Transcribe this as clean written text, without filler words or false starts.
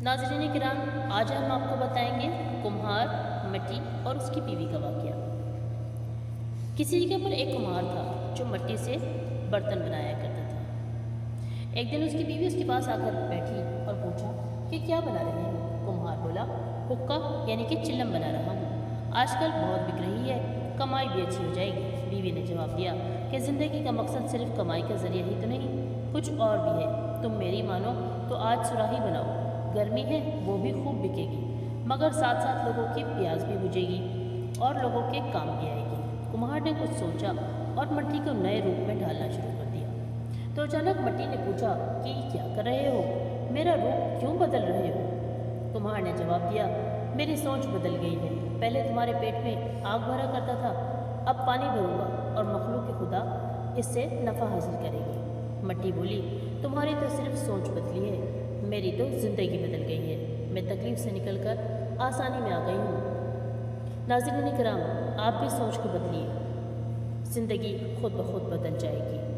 ناظرین کرام، آج ہم آپ کو بتائیں گے کمہار، مٹی اور اس کی بیوی کا واقعہ۔ کسی جگہ پر ایک کمہار تھا جو مٹی سے برتن بنایا کرتا تھا۔ ایک دن اس کی بیوی اس کے پاس آ کر بیٹھی اور پوچھا کہ کیا بنا رہے ہیں؟ کمہار بولا، حقہ یعنی کہ چلم بنا رہا ہوں، آج کل بہت بک رہی ہے، کمائی بھی اچھی ہو جائے گی۔ بیوی نے جواب دیا کہ زندگی کا مقصد صرف کمائی کا ذریعہ ہی تو نہیں، کچھ اور بھی ہے۔ تم میری مانو تو آج سراہی بناؤ، گرمی ہے وہ بھی خوب بکے گی، مگر ساتھ ساتھ لوگوں کی پیاس بھی بجھے گی اور لوگوں کے کام بھی آئے گی۔ کمہار نے کچھ سوچا اور مٹی کو نئے روپ میں ڈھالنا شروع کر دیا۔ تو اچانک مٹی نے پوچھا کہ کیا کر رہے ہو؟ میرا روپ کیوں بدل رہے ہو؟ کمہار نے جواب دیا، میری سوچ بدل گئی ہے، پہلے تمہارے پیٹ میں آگ بھرا کرتا تھا، اب پانی بھروں گا اور مخلوق خدا اس سے نفع حاصل کرے گی۔ مٹی بولی، تمہاری تو صرف سوچ بدلی ہے، میری تو زندگی بدل گئی ہے، میں تکلیف سے نکل کر آسانی میں آ گئی ہوں۔ ناظرین کرام، آپ بھی سوچ کو بدلیے، زندگی خود بخود بدل جائے گی۔